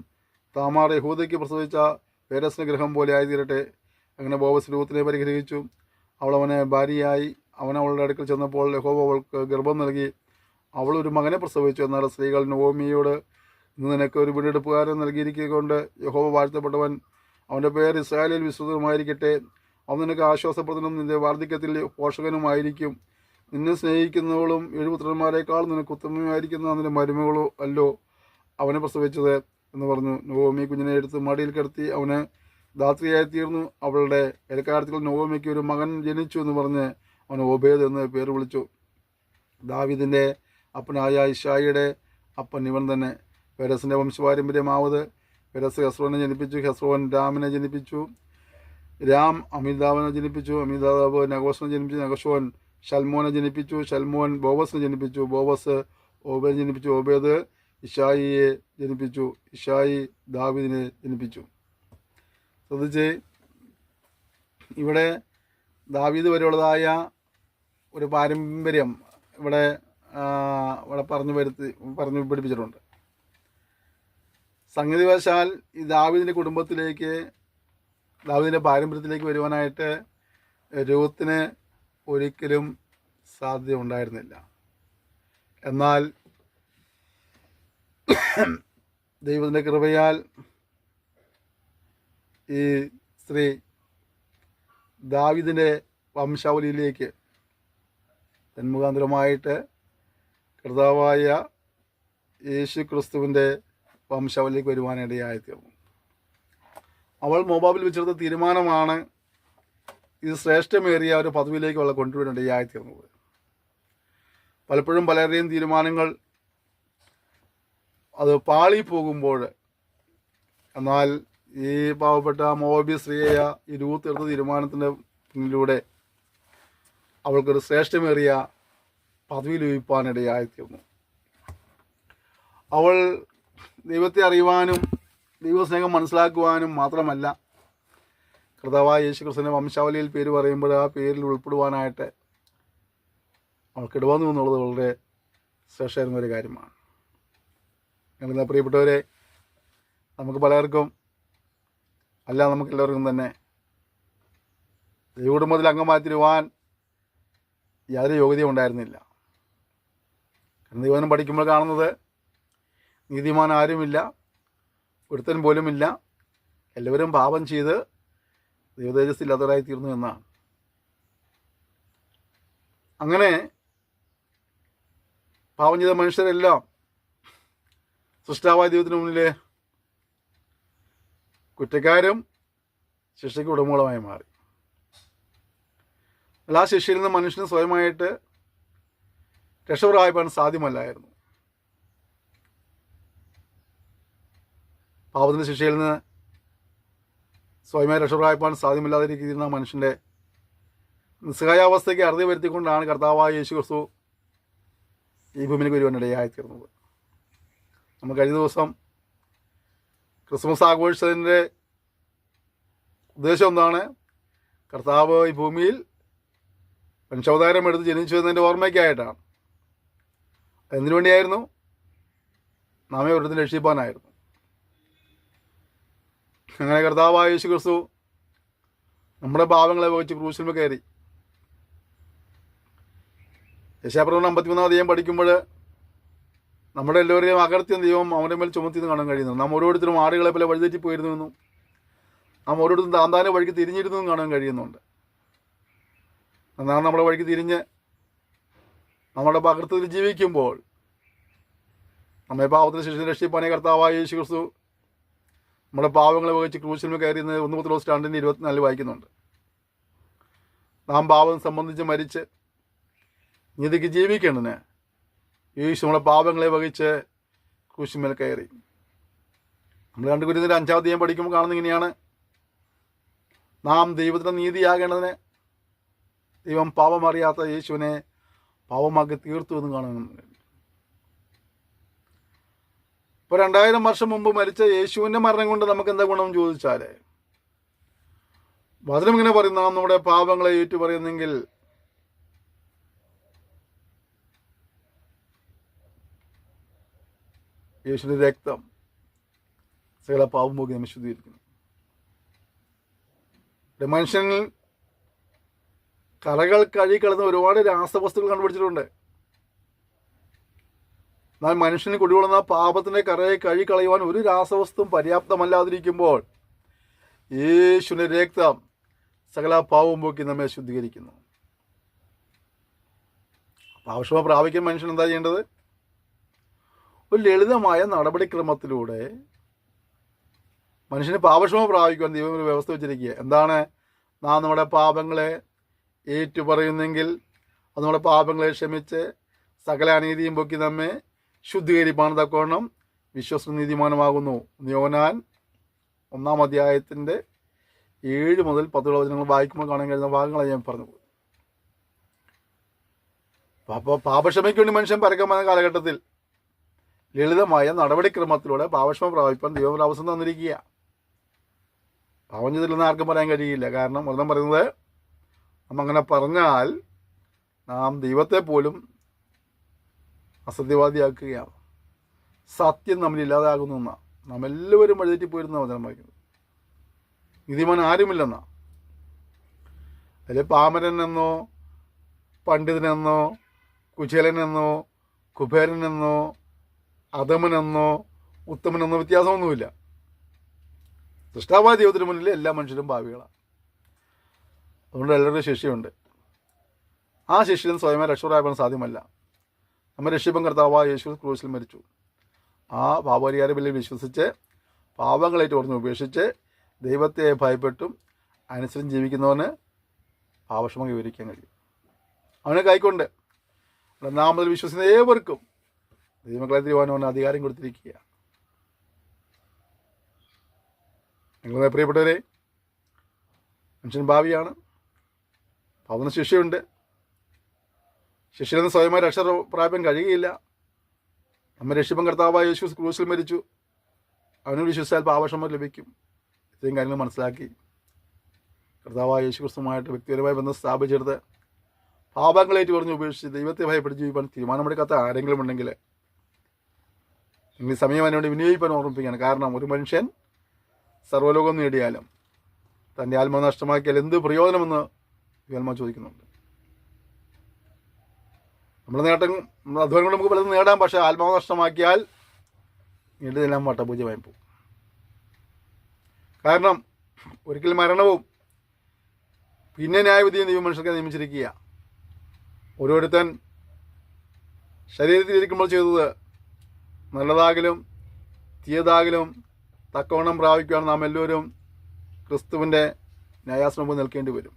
താമാർ യഹൂദയ്ക്ക് പ്രസവിച്ച പേരസിന്റെ ഗ്രഹം പോലെ ആയിത്തീരട്ടെ. അങ്ങനെ ബോവസ് രൂത്തിനെ പരിഗ്രഹിച്ചു. അവൾ അവനെ ഭാര്യയായി. അവൻ അവളുടെ അടുക്കൽ ചെന്നപ്പോൾ യഹോവ അവൾക്ക് ഗർഭം നൽകി. അവൾ ഒരു മകനെ പ്രസവിച്ചു. എന്നാൽ സ്ത്രീകൾ നൊവൊമിയോട്, ഇന്ന് നിനക്ക് ഒരു വീണ്ടെടുപ്പുകാരൻ നൽകിയിരിക്കൊണ്ട് യഹോവ വാഴ്ത്തപ്പെട്ടവൻ, അവൻ്റെ പേര് ഇസ്രായേലിൽ വിശ്രുതമായിരിക്കട്ടെ. അവൻ നിനക്ക് ആശ്വാസപ്രദനും നിന്റെ വാർദ്ധക്യത്തിൽ പോഷകനുമായിരിക്കും. നിന്നെ സ്നേഹിക്കുന്നവളും 7 പുത്രന്മാരെക്കാൾ നിനക്ക് ഉത്തമമായിരിക്കുന്ന നിന്റെ മരുമകളോ അല്ലോ അവനെ പ്രസവിച്ചത് എന്ന് പറഞ്ഞു. നൊവൊമി കുഞ്ഞിനെ എടുത്ത് മടിയിൽ കിടത്തി അവന് ധാത്രിയായി തീർന്നു. അവളുടെ ഇടക്കാലത്തിൽ നൊവൊമിക്ക് ഒരു മകൻ ജനിച്ചു എന്ന് പറഞ്ഞ് അവന് ഓബേദ് എന്ന് പേര് വിളിച്ചു. ദാവീദിൻ്റെ അപ്പനായ ഇശായിയുടെ അപ്പൻ ഇവൻ തന്നെ. പെരസിൻ്റെ വംശപാരമ്പര്യമാവത്. പെരസ് ഹെസ്രോനെ ജനിപ്പിച്ചു. ഹെസ്രോൻ രാമിനെ ജനിപ്പിച്ചു. രാം അമിതാവിനെ ജനിപ്പിച്ചു. അമിതാവ് നഗോസിനെ ജനിപ്പിച്ചു. നഗോഷോൻ ഷൽമോനെ ജനിപ്പിച്ചു. ഷൽമോൻ ബോവസിനെ ജനിപ്പിച്ചു. ബോവസ് ഓബേദിനെ ജനിപ്പിച്ചു. ഓബേദ് ഇശായിയെ ജനിപ്പിച്ചു. ഇശായി ദാവീദിനെ ജനിപ്പിച്ചു. ശ്രദ്ധിച്ച്, ഇവിടെ ദാവീദ് വരെയുള്ളതായ ഒരു പാരമ്പര്യം ഇവിടെ പറഞ്ഞു പഠിപ്പിച്ചിട്ടുണ്ട്. സംഗതിവശാൽ ഈ ദാവീദിൻ്റെ കുടുംബത്തിലേക്ക്, ദാവീദിൻ്റെ പാരമ്പര്യത്തിലേക്ക് വരുവാനായിട്ട് രൂത്തിന് ഒരിക്കലും സാധ്യത ഉണ്ടായിരുന്നില്ല. എന്നാൽ ദൈവത്തിൻ്റെ കൃപയാൽ ഈ സ്ത്രീ ദാവീദിൻ്റെ വംശാവലിയിലേക്ക് തന്മുഖാന്തരമായിട്ട് കർത്താവായ യേശു ക്രിസ്തുവിൻ്റെ വംശാവലിയിലേക്ക് വരുവാനിടയായിത്തീർന്നു. അവൾ മോവാബിൽ വെച്ചെടുത്ത തീരുമാനമാണ് ഇത് ശ്രേഷ്ഠമേറിയ ഒരു പദവിയിലേക്ക് അവളെ കൊണ്ടുവരേണ്ടതായിത്തീർന്നത്. പലപ്പോഴും പലരുടെയും തീരുമാനങ്ങൾ അത് പാളിപ്പോകുമ്പോൾ, എന്നാൽ ഈ പാവപ്പെട്ട മോവാബി സ്ത്രീയായ ഈ രൂത്ത് എടുത്ത തീരുമാനത്തിൻ്റെ പിന്നിലൂടെ അവൾക്കൊരു ശ്രേഷ്ഠമേറിയ പദവി ലഭിക്കാനിടയായിത്തീർന്നു. അവൾ ദൈവത്തെ അറിയുവാനും ദൈവസ്നേഹം മനസ്സിലാക്കുവാനും മാത്രമല്ല, കർത്താവായ യേശു ക്രിസ്തുവിൻ്റെ വംശാവലിയിൽ പേര് പറയുമ്പോൾ ആ പേരിൽ ഉൾപ്പെടുവാനായിട്ട് അവൾക്കിടവന്നു എന്നുള്ളത് വളരെ ശ്രേഷ്ഠമായിരുന്ന ഒരു കാര്യമാണ്. ഞങ്ങളുടെ പ്രിയപ്പെട്ടവരെ, നമുക്ക് പലർക്കും അല്ല, നമുക്കെല്ലാവർക്കും തന്നെ ദൈവകുടുംബത്തിൽ അംഗമായി തീരുവാൻ യാതൊരു യോഗ്യതയും ഉണ്ടായിരുന്നില്ല. കാരണം ദൈവനം പഠിക്കുമ്പോൾ കാണുന്നത് നീതിമാൻ ആരുമില്ല, ഒരുത്തൻ പോലുമില്ല, എല്ലാവരും പാപം ചെയ്ത് ദൈവതേജസ്സില്ലാത്തവരായി തീർന്നു എന്നാണ്. അങ്ങനെ പാപം ചെയ്ത മനുഷ്യരെല്ലാം സൃഷ്ടാവായ ദൈവത്തിന് മുന്നിൽ കുറ്റക്കാരും ശിക്ഷയ്ക്ക് ഉടമകളുമായി മാറി. ആ ശിക്ഷയിൽ നിന്ന് മനുഷ്യന് സ്വയമായിട്ട് രക്ഷപ്രാപിക്കാൻ സാധ്യമല്ലായിരുന്നു. പാപത്തിൻ്റെ ശിക്ഷയിൽ നിന്ന് സ്വയമായി രക്ഷപ്രാപിക്കാൻ സാധ്യമല്ലാതെ രീതിയിലുള്ള മനുഷ്യൻ്റെ നിസ്സഹായാവസ്ഥയ്ക്ക് അറുതി വരുത്തിക്കൊണ്ടാണ് കർത്താവായ യേശു ക്രിസ്തു ഈ ഭൂമിയിലേക്ക് വരുവാനിടയായിത്തീർന്നത്. നമ്മൾ കഴിഞ്ഞ ദിവസം ക്രിസ്മസ് ആഘോഷിച്ചതിൻ്റെ ഉദ്ദേശം എന്താണ്? കർത്താവ് ഈ ഭൂമിയിൽ മനുഷ്യാവതാരം എടുത്ത് ജനിച്ചു എന്നതിൻ്റെ ഓർമ്മയ്ക്കായിട്ടാണ്. എന്തിനു വേണ്ടിയായിരുന്നു? നാമെ ഓരോരുത്തരും രക്ഷിപ്പാനായിരുന്നു. അങ്ങനെ കർത്താവായ യേശു ക്രിസ്തു നമ്മുടെ പാവങ്ങളെ വഹിച്ച് ക്രൂശിന്മേൽ കയറി. യെശയ്യാപ്രവചനം 53 അധ്യായം പഠിക്കുമ്പോൾ നമ്മുടെ എല്ലാവരെയും അകർത്തിയ ദൈവം അവൻ്റെ മേൽ ചുമത്തിയെന്ന് കാണാൻ കഴിയുന്നു. നാം ഓരോരുത്തരും ആടുകളെ പോലെ വഴിതെറ്റിപ്പോയിരുന്നുവെന്നും നാം ഓരോരുത്തരും താന്താൻ്റെ വഴിക്ക് തിരിഞ്ഞിരുന്നെന്നും കാണാൻ കഴിയുന്നുണ്ട്. എന്നാൽ നമ്മുടെ വഴിക്ക് തിരിഞ്ഞ് നമ്മുടെ പകർത്തത്തിൽ ജീവിക്കുമ്പോൾ നമ്മെ പാവത്തിന് ശിക്ഷ രക്ഷിപ്പാനെ കർത്താവായ യേശു ക്രിസ്തു നമ്മുടെ പാവങ്ങളെ വഹിച്ച് ക്രൂശിന്മേൽ കയറിയെന്ന് 1 പത്രോസ് 2:24 വായിക്കുന്നുണ്ട്. നാം പാവം സംബന്ധിച്ച് മരിച്ച് നീതിക്ക് ജീവിക്കേണ്ടതിന് യേശു നമ്മുടെ പാപങ്ങളെ വഹിച്ച് ക്രൂശിന്മേൽ കയറി. നമ്മൾ 2 കൊരിന്ത്യർ 5-ാം അധ്യായം പഠിക്കുമ്പോൾ കാണുന്നത് ഇങ്ങനെയാണ്: നാം ദൈവത്തിൻ്റെ നീതിയാകേണ്ടതിന് ദൈവം പാപമറിയാത്ത യേശുവിനെ പാപമാക്കി തീർത്തു എന്ന് കാണുന്നുണ്ട്. ഇപ്പോൾ 2000 വർഷം മുമ്പ് മരിച്ച യേശുവിൻ്റെ മരണം കൊണ്ട് നമുക്ക് എന്താ ഗുണമെന്ന് ചോദിച്ചാൽ, വചനം ഇങ്ങനെ പറയും, നാം നമ്മുടെ പാപങ്ങളെ ഏറ്റു പറയുന്നെങ്കിൽ യേശുവിൻ്റെ രക്തം സകല പാപം പോക്കി നമ്മെ ശുദ്ധീകരിക്കുന്നു. മനുഷ്യനിൽ കറകൾ കഴുകിക്കളയുന്ന ഒരുപാട് രാസവസ്തുക്കൾ കണ്ടുപിടിച്ചിട്ടുണ്ട്. എന്നാൽ മനുഷ്യന് കുടികൊള്ളുന്ന പാപത്തിൻ്റെ കറയെ കഴുകിക്കളയുവാൻ ഒരു രാസവസ്തുവും പര്യാപ്തമല്ലാതിരിക്കുമ്പോൾ യേശുവിൻ്റെ രക്തം സകല പാവവും പോക്കി നമ്മെ ശുദ്ധീകരിക്കുന്നു. പാപക്ഷമ പ്രാപിക്കാൻ മനുഷ്യൻ എന്താ ചെയ്യേണ്ടത്? ഒരു ലളിതമായ നടപടിക്രമത്തിലൂടെ മനുഷ്യന് പാപക്ഷമ പ്രാപിക്കുവാൻ ദൈവം ഒരു വ്യവസ്ഥ വെച്ചിരിക്കുക. എന്താണ്? നാം നമ്മുടെ പാപങ്ങളെ ഏറ്റുപറയുന്നെങ്കിൽ അത് നമ്മുടെ പാപങ്ങളെ ക്ഷമിച്ച് സകല അനീതിയും പൊക്കി നമ്മെ ശുദ്ധീകരിപ്പാൻ തക്കവണ്ണം വിശ്വസ്ത നീതിമാനമാകുന്നു. യോഹന്നാൻ 1-ാം അധ്യായത്തിൻ്റെ 7 മുതൽ 10 വചനങ്ങൾ വായിക്കുമ്പോൾ കാണാൻ കഴിയുന്ന ഭാഗങ്ങളാണ് ഞാൻ പറഞ്ഞത്. അപ്പോൾ പാപക്ഷമയ്ക്ക് വേണ്ടി മനുഷ്യൻ പരക്കം വന്ന കാലഘട്ടത്തിൽ ലളിതമായ നടപടിക്രമത്തിലൂടെ പാപക്ഷമ പ്രാപിപ്പാൻ ദൈവം ഒരു അവസരം തന്നിരിക്കുക. പാപം ചെയ്തില്ലെന്ന് ആർക്കും പറയാൻ കഴിയില്ല. കാരണം വചനം പറയുന്നത്, നാം അങ്ങനെ പറഞ്ഞാൽ നാം ദൈവത്തെ പോലും അസത്യവാദിയാക്കുകയാണ്, സത്യം നമ്മളില്ലാതാകുന്നു എന്നാണ്. നാം എല്ലാവരും വഴിതെറ്റിപ്പോയിരുന്ന വചനം വായിക്കുന്നത്. നീതിമാൻ ആരുമില്ലെന്നാ. അതിൽ പാമരനെന്നോ പണ്ഡിതനെന്നോ കുചേലനെന്നോ കുബേരനെന്നോ അധമനെന്നോ ഉത്തമനെന്നോ വ്യത്യാസമൊന്നുമില്ല. സൃഷ്ടാവായ ദൈവത്തിന് മുന്നിൽ എല്ലാ മനുഷ്യരും ഭാവികളാണ്. അതുകൊണ്ട് എല്ലാവരുടെയും ശിക്ഷയുണ്ട്. ആ ശിക്ഷയിൽ സ്വയമേ രക്ഷപ്പെടാൻ സാധ്യമല്ല. നമ്മൾ രക്ഷിപ്പം കർത്താവായ യേശു ക്രൂശിൽ മരിച്ചു. ആ പാപപരിഹാര ബലിയിൽ വിശ്വസിച്ച് പാപങ്ങളേറ്റ് ഓർന്ന് ഉപേക്ഷിച്ച് ദൈവത്തെ ഭയപ്പെട്ടും അനുസരിച്ച് ജീവിക്കുന്നവന് പാപക്ഷമ വിവരിക്കാൻ കഴിയും. അവനെ കൈക്കൊണ്ട് നാമത്തിൽ വിശ്വസിക്കുന്ന ഏവർക്കും ദൈവമക്കളെ തിരുവാനവന് അധികാരം കൊടുത്തിരിക്കുക. നിങ്ങളെ പ്രിയപ്പെട്ടവരെ, മനുഷ്യൻ ഭാവിയാണ്. പാപത്തിന് ശിക്ഷയുണ്ട്. ശിക്ഷയിൽ നിന്ന് സ്വയമായി രക്ഷ പ്രാപിക്കാൻ കഴിയുകയില്ല. നമ്മൾ രക്ഷിപ്പം കർത്താവായ യേശു ക്രൂശിൽ മരിച്ചു. അവനോട് വിശ്വസിച്ചാൽ പാപക്ഷമ ലഭിക്കും. ഇത്രയും കാര്യങ്ങൾ മനസ്സിലാക്കി കർത്താവായ യേശു ക്രിസ്തുവുമായിട്ട് വ്യക്തിപരമായ ബന്ധം സ്ഥാപിച്ചെടുത്ത് പാപങ്ങളേറ്റ് പറഞ്ഞ് ഉപേക്ഷിച്ച് ദൈവത്തെ ഭയപ്പെട്ട് ജീവിക്കാൻ തീരുമാനമെടുക്കാത്ത ആരെങ്കിലും ഉണ്ടെങ്കിൽ നിങ്ങൾ സമയം അതിനുവേണ്ടി വിനിയോഗിക്കാൻ ഓർമ്മിപ്പിക്കുകയാണ്. കാരണം ഒരു മനുഷ്യൻ സർവ്വലോകം നേടിയാലും തൻ്റെ ആത്മാവ് നഷ്ടമാക്കിയാൽ എന്ത് പ്രയോജനമെന്ന് ആത്മാവ് ചോദിക്കുന്നുണ്ട്. നമ്മുടെ നേട്ടം അധ്വാനം കൊണ്ട് നമുക്ക് പലതും നേടാം. പക്ഷേ ആത്മാവ് നഷ്ടമാക്കിയാൽ നേടിയതെല്ലാം വട്ടപൂജ്യമായി പോകും. കാരണം ഒരിക്കൽ മരണവും പിന്നെ ന്യായവിധിയും ദൈവം മനുഷ്യർക്ക് നിയമിച്ചിരിക്കുക. ഓരോരുത്തൻ ശരീരത്തിലിരിക്കുമ്പോൾ ചെയ്തത് നല്ലതാകലും തീയതാകലും തക്കവണ്ണം പ്രാപിക്കുവാൻ നാം എല്ലാവരും ക്രിസ്തുവിൻ്റെ ന്യായാസനം മുമ്പ് നിൽക്കേണ്ടി വരും.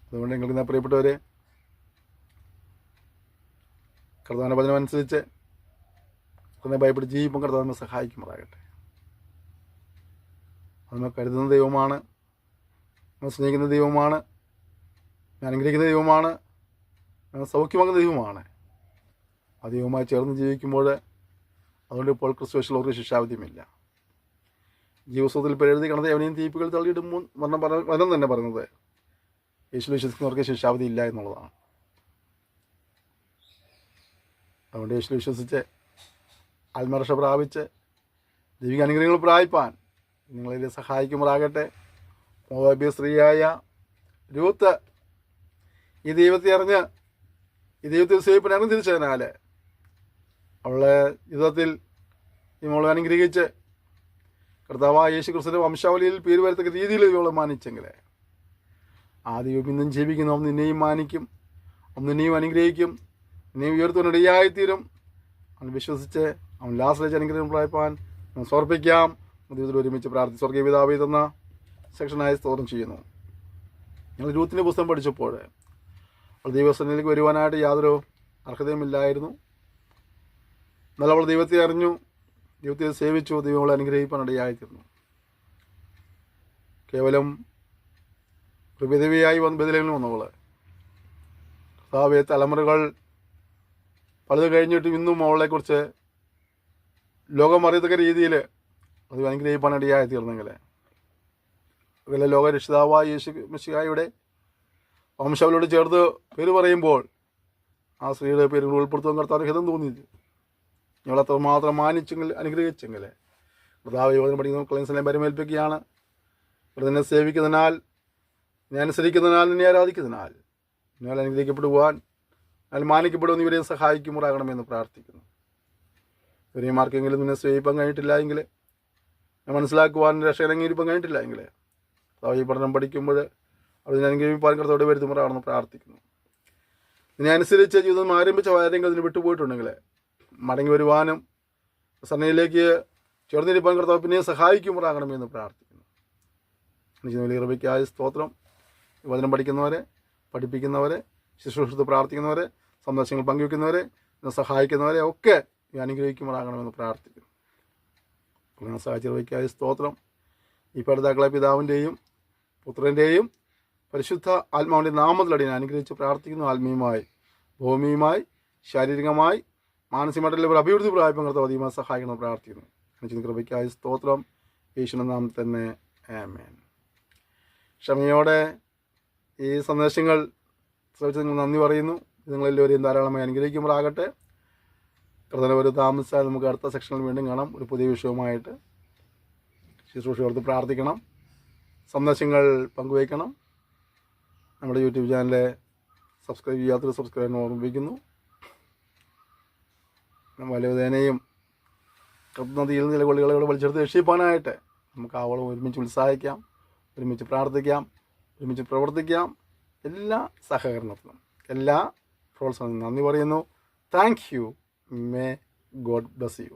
അതുകൊണ്ട് നിങ്ങൾക്ക് പ്രിയപ്പെട്ടവരെ, കർത്താവിൻ്റെ വചനമനുസരിച്ച് കർത്താവിനെ ഭയപ്പെട്ട് ജീവിപ്പം കർത്താവിനെ സഹായിക്കുമാറാകട്ടെ. നമ്മൾ കരുതുന്ന ദൈവമാണ്, നമ്മൾ സ്നേഹിക്കുന്ന ദൈവമാണ്, അനുഗ്രഹിക്കുന്ന ദൈവമാണ്, സൗഖ്യമാക്കുന്ന ദൈവമാണ്. ആ ദൈവവുമായി ചേർന്ന് ജീവിക്കുമ്പോൾ അതുകൊണ്ട് ഇപ്പോൾ ക്രിസ്തുവിൽ ഒരു ശിക്ഷാവിധിയുമില്ല. ജീവസ്വത്തിൽ പേരെഴുതി കിടന്ന എവനെയും തീപ്പികൾ തള്ളിയിടുമ്പോൾ വനം തന്നെ പറയുന്നത് യേശു വിശ്വസിക്കുന്നവർക്ക് ശിക്ഷാവിധി ഇല്ല എന്നുള്ളതാണ്. അതുകൊണ്ട് യേശു വിശ്വസിച്ച് ആത്മരക്ഷ പ്രാപിച്ച് ദൈവിക അനുഗ്രഹങ്ങൾ പ്രാപിപ്പാൻ നിങ്ങളെ സഹായിക്കുമാറാകട്ടെ. മോവാബ്യ സ്ത്രീയായ രൂത്ത് ഈ ദൈവത്തെ അറിഞ്ഞ് ഈ ദൈവത്തിൽ സേവിപ്പിനെ തിരിച്ചതിനാൽ അവളെ ജീവിതത്തിൽ ഈ മോളെ അനുഗ്രഹിച്ച് കർത്താവായ യേശു ക്രിസ്തുവിൻ്റെ വംശാവലിയിൽ പേര് വരത്തക്ക രീതിയിൽ ഇവളെ മാനിച്ചെങ്കിൽ ആ ദൈവം ഇന്നും ജീവിക്കുന്നു. അവൻ നിന്നെയും മാനിക്കും, അവൻ നിന്നെയും അനുഗ്രഹിക്കും, നിന്നെയും ഉയർത്തുവാനിടയായിത്തീരും. അവൻ വിശ്വസിച്ച് അവൻ ലാസ്റ്റിലേക്ക് അനുഗ്രഹം പ്രാപിപ്പാൻ സമർപ്പിക്കാം. ദൈവത്തിൽ ഒരുമിച്ച് പ്രാർത്ഥി. സ്വർഗീയ പിതാവേ തന്ന സെക്ഷനായി സ്തോത്രം ചെയ്യുന്നു. ഞങ്ങൾ രൂത്തിൻ്റെ പുസ്തകം പഠിച്ചപ്പോൾ അവൾ ദൈവസന്നിധിയിലേക്ക് വരുവാനായിട്ട് യാതൊരു അർഹതയുമില്ലായിരുന്നു. എന്നാൽ അവൾ ദൈവത്തെ അറിഞ്ഞു, ദൈവത്തെ സേവിച്ചു, ദൈവം അവളെ അനുഗ്രഹിപ്പാൻ ഇടയായിത്തീർന്നു. കേവലം ഒരു വിധവയായി ബദലേമിൽ വന്നവള്. കർത്താവേ, തലമുറകൾ പലത് കഴിഞ്ഞിട്ടും ഇന്നും അവളെക്കുറിച്ച് ലോകം അറിയത്തക്ക രീതിയിൽ അത് അനുഗ്രഹിപ്പാനിടയായി തീർന്നെങ്കിൽ അതുപോലെ ലോക രക്ഷിതാവായ യേശു മിശിഹായുടെ വംശാവലിയോട് ചേർത്ത് പേര് പറയുമ്പോൾ ആ സ്ത്രീയുടെ പേരുകൾ ഉൾപ്പെടുത്തുവാൻ കർത്താവിന് ഹിതം തോന്നിയത്. ഞങ്ങൾ അത്രമാത്രം മാനിച്ചെങ്കിൽ അനുഗ്രഹിച്ചെങ്കിൽ കർത്താവ് യോജന പഠിക്കുന്ന ക്ലൈൻസിനെ പരിമേൽപ്പിക്കുകയാണ്. ഇവിടെ നിന്നെ സേവിക്കുന്നതിനാൽ, നിന്നെ അനുസരിക്കുന്നതിനാൽ, നിന്നെ ആരാധിക്കുന്നതിനാൽ നിങ്ങൾ അനുഗ്രഹിക്കപ്പെടുവാൻ, എന്നാൽ മാനിക്കപ്പെടുവാൻ ഇവരെ സഹായിക്കുമാറാകണമെന്ന് പ്രാർത്ഥിക്കുന്നു. ഇവരെയും ആർക്കെങ്കിലും നിന്നെ സേവിപ്പാൻ കഴിഞ്ഞിട്ടില്ല എങ്കിൽ, മനസ്സിലാക്കുവാൻ രക്ഷകരങ്ങിയിരിക്കാൻ കഴിഞ്ഞിട്ടില്ല എങ്കിൽ കർത്താവ് ഈ പഠനം പഠിക്കുമ്പോൾ അതിനെ അനുഗ്രഹിപ്പാൻ കർത്താവോട് വരുത്തുമാറാണെന്ന് പ്രാർത്ഥിക്കുന്നു. ഇതിനെ അനുസരിച്ച് ജീവിതം ആരംഭിച്ച ആരെങ്കിലും അതിന് വിട്ടുപോയിട്ടുണ്ടെങ്കിൽ മടങ്ങി വരുവാനും സന്നയിലേക്ക് ചേർന്നിരിപ്പാൻ കർത്താവ് പിന്നെ സഹായിക്കുമാറാകണമെന്ന് പ്രാർത്ഥിക്കുന്നു. എനിക്ക് വലിയ കൃപയ്ക്കായ സ്തോത്രം. വചനം പഠിക്കുന്നവരെ, പഠിപ്പിക്കുന്നവരെ, ശുശ്രൂഷത്ത് പ്രാർത്ഥിക്കുന്നവരെ, സന്ദേശങ്ങൾ പങ്കുവയ്ക്കുന്നവരെ, സഹായിക്കുന്നവരെ ഒക്കെ അനുഗ്രഹിക്കുമാറാകണമെന്ന് പ്രാർത്ഥിക്കുന്നു. സഹായിച്ച കൃപയ്ക്കായ സ്തോത്രം. ഈ പഠിതാക്കളെ പിതാവിൻ്റെയും പുത്രൻ്റെയും പരിശുദ്ധ ആത്മാവിൻ്റെ നാമത്തിലടി ഞാൻ അനുഗ്രഹിച്ച് പ്രാർത്ഥിക്കുന്നു. ആത്മീയമായി, ഭൗമികമായി, ശാരീരികമായി, മാനസികമായിട്ടുള്ള അഭിവൃദ്ധി പ്രായപ്പം കർത്താവ് അധികമായി സഹായിക്കണം പ്രാർത്ഥിക്കുന്നു. കൃപയ്ക്കായ സ്തോത്രം. യേശുവിന്റെ നാമത്തിൽ തന്നെ ആമേൻ. ക്ഷമയോടെ ഈ സന്ദേശങ്ങൾ ശ്രമിച്ച് നിങ്ങൾ നന്ദി പറയുന്നു. നിങ്ങളെല്ലാവരെയും ധാരാളമായി അനുഗ്രഹിക്കുമ്പോഴാകട്ടെ. കർത്താവ് ഒരു താമസിച്ചാൽ നമുക്ക് അടുത്ത സെക്ഷനിൽ വീണ്ടും കാണാം. ഒരു പുതിയ വിഷയവുമായിട്ട് ശുശ്രൂഷ ഓർത്ത് പ്രാർത്ഥിക്കണം. സന്ദേശങ്ങൾ പങ്കുവയ്ക്കണം. നമ്മുടെ യൂട്യൂബ് ചാനൽ സബ്സ്ക്രൈബ് ചെയ്യാത്തൊരു സബ്സ്ക്രൈബ് ചെയ്യാൻ ഓർമ്മിപ്പിക്കുന്നു. വലുതേനെയും നദിയിൽ നിലകൊള്ളികളോട് വലിച്ചെടുത്ത് രക്ഷിപ്പാനായിട്ട് നമുക്ക് ആവോളം ഒരുമിച്ച് ഉത്സാഹിക്കാം, ഒരുമിച്ച് പ്രാർത്ഥിക്കാം, ഒരുമിച്ച് പ്രവർത്തിക്കാം. എല്ലാ സഹകരണത്തിനും, എല്ലാ പ്രോത്സാഹനത്തിനും നന്ദി പറയുന്നു. Thank you. May God bless you.